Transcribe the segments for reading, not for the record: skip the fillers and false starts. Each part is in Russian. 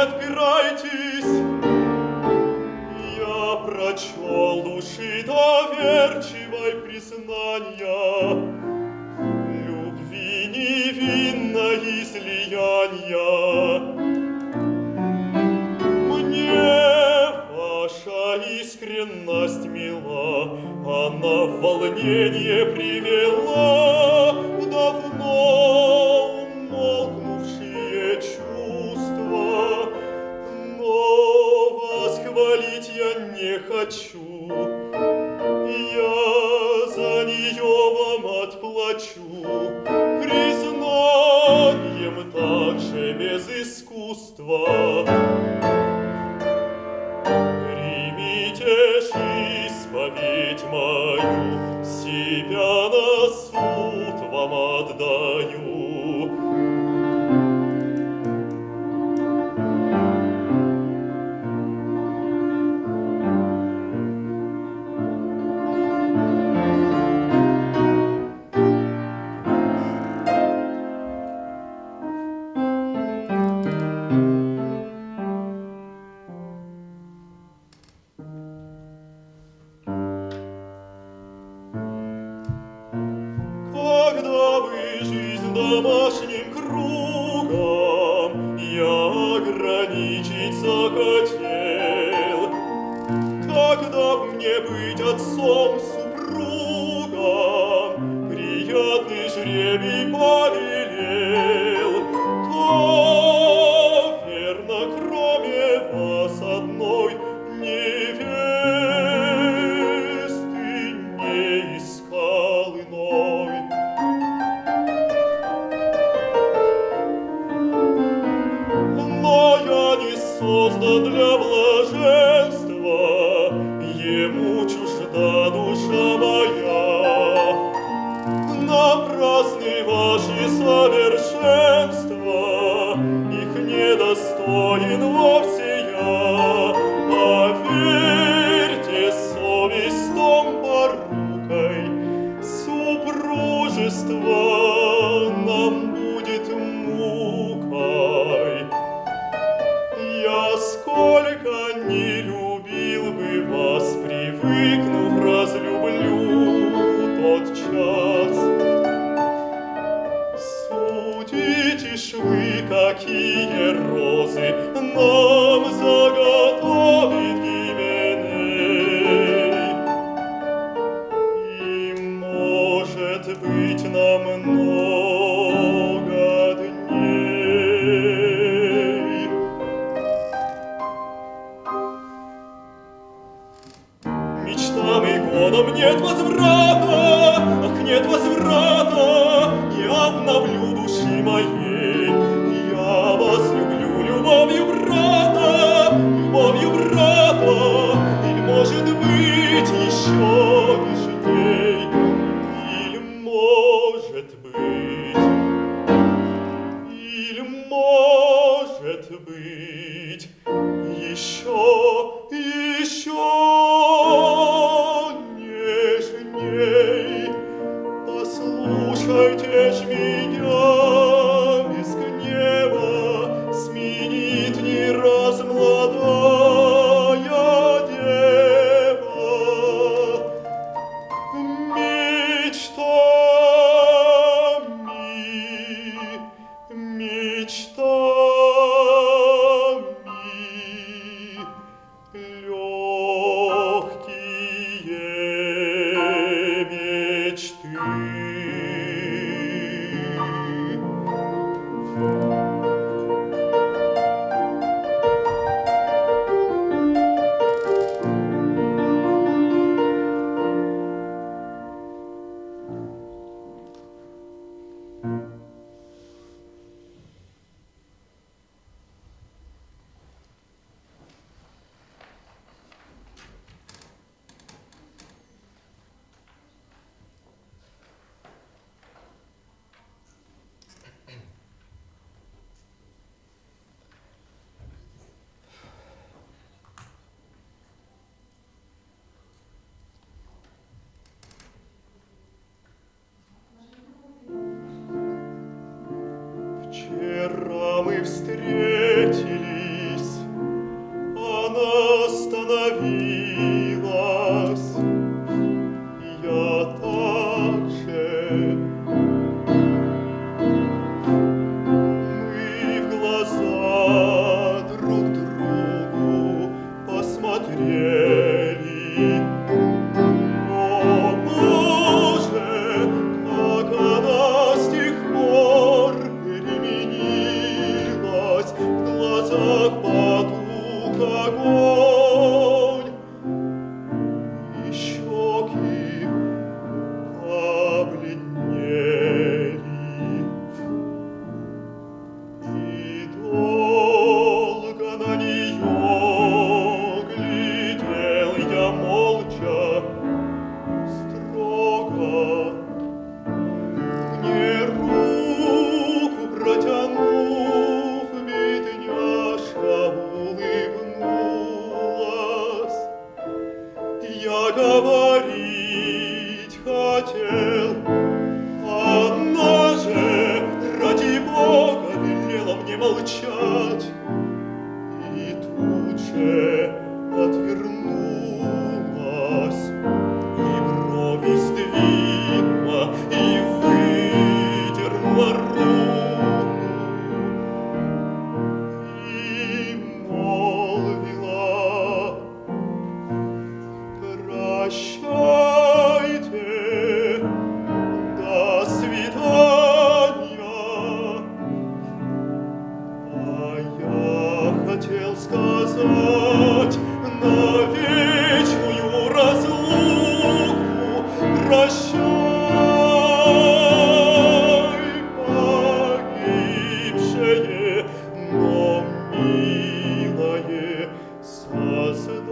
отпирайтесь. Я прочел души доверчивой признания, любви невинной излияния. Мне ваша искренность мила, она в волнение привела давно умолкнувшие чувства. Но вас хвалить я не хочу, я за нее вам отплачу признанием также без искусства. Примите ж исповедь мою, себя на суд вам отдаю. Когда бы жизнь домашним кругом я ограничить захотел, когда б мне быть отцом супругом приятный жребий повелел, то верно, кроме вас одной невесты не искал иной. Но я не создан для блаженства, ему чужда душа моя. Напрасны ваши совершенства, их недостоин вовсе я. Поверьте, совестом порукой супружество нам будет мукой. Я сколько не любил бы вас, привыкнув, разлюблю тот час. Судите ж вы, какие розы нам заготовит Гименей. И, может быть, на много дней. Мечтам и годам нет возврата, ах, нет возврата, не обновлю души моей. Я вас люблю любовью брата, или, может быть, еще нежней, или, может быть, еще нежней. Послушайте ж меня, без гнева сменит не раз молодая дева мечтами глазах потух огонь, и щеки побледнели, и долго на нее глядел я молча, строго. Мне руку протянув, бедняжка улыбнулась. Я говорить хотел, она же ради Бога велела мне молчать, и тут же отвернулась, и брови сдвинула, и выдернула руку, и молвила: прощайте, до свидания. А я хотел сказать на вечную разлуку: прощай, погибшее, но милое создание.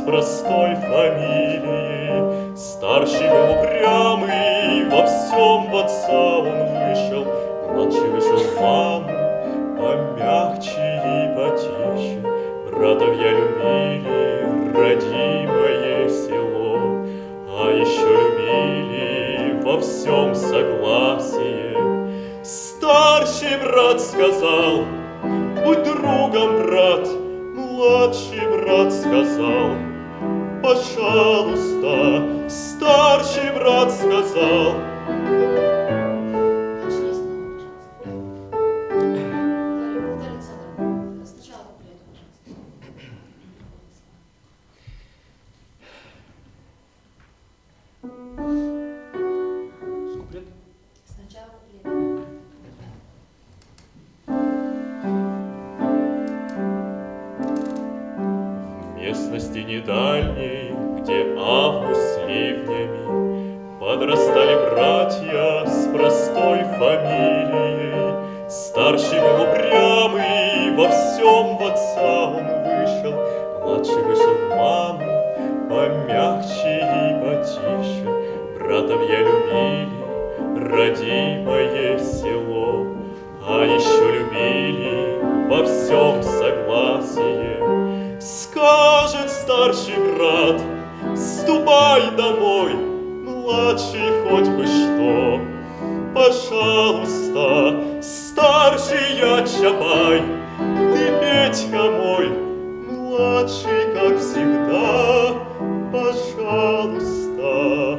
Простой фамилией. Старший был упрямый, во всем в отца он вышел, младший вышел в маму, помягче и потише. Братов я любили, родимое село, а еще любили во всем согласие. Старший брат сказал: будь другом, брат. Младший брат сказал: пожалуйста. Старший брат сказал: Куплет? деревни дальней, где август с ливнями, подрастали братья с простой фамилией. Старший был упрямый, во всем в отца он вышел, младший вышел в маму, помягче и потише. Братовья любили родимое село, а еще любили во всем согласие. Скажет старший брат: ступай домой, младший хоть бы что. Пожалуйста, старший я Чапай, ты, Петька мой, младший, как всегда, пожалуйста.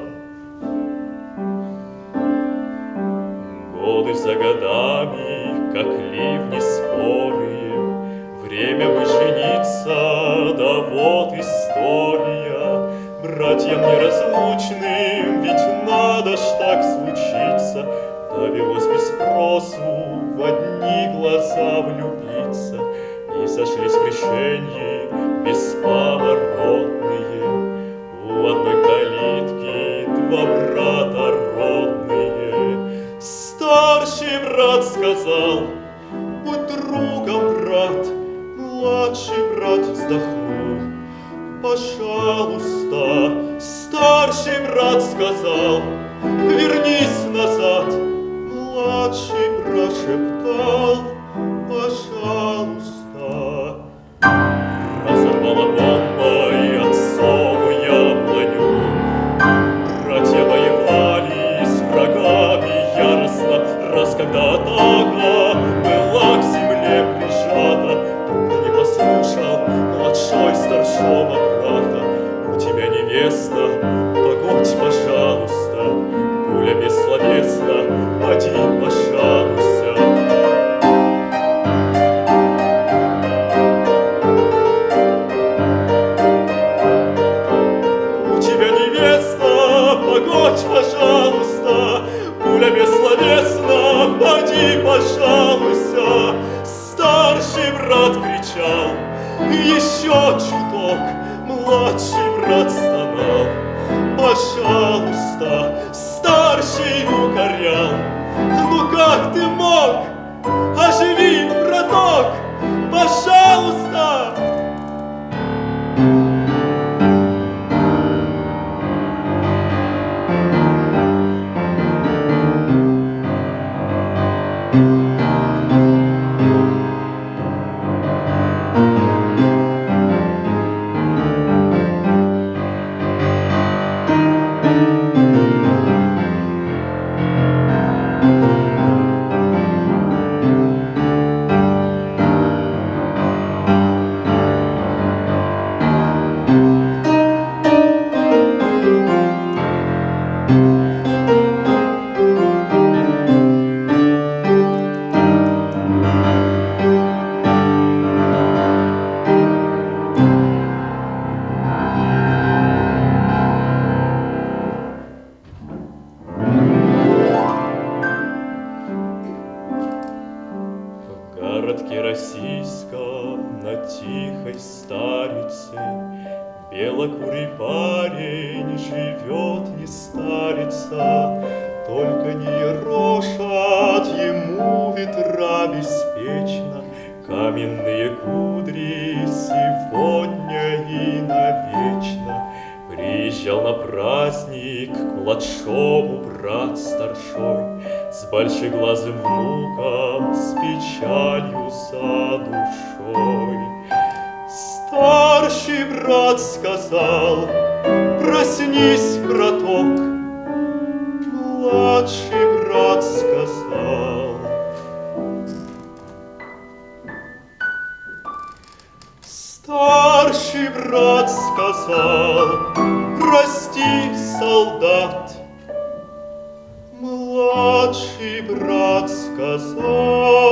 Годы за годами, как ливни спорые, время бы жениться, да вот история. Братьям неразлучным, ведь надо ж так случиться, довелось без спросу в одни глаза влюбиться, и сошлись в решении бесповоротные. У одной калитки два брата родные. Старший брат сказал: будь другом, брат. Младший брат вздохнул: пожалуйста. Старший брат сказал: вернись назад. Младший брат шептал: пожалуйста. Разорвала бомбой отцову яблоню. Братья воевали с врагами яростно. Раз когда атака была к земле прижата, кто не послушал младшой старшего брата. У тебя невеста, погодь, пожалуйста, пуля бессловесна, поди, пожалуйста. У тебя невеста, погодь, пожалуйста, пуля бессловесна, поди, пожалуйста. Старший брат кричал: еще чуток. Младший брат стонал: пожалуйста. Старший укорял: ну как ты мог? Оживи, браток, пожалуйста. В городке российском на тихой старице белокурый парень живет, не старится, только не ерошат ему ветра беспечно каменные кудри сегодня и навечно. Приезжал на праздник к младшому брат старшой, с большеглазым внуком, с печалью за душой. Старший брат сказал: проснись, браток. Младший брат сказал: старший брат сказал: прости, солдат. Младший брат сказал: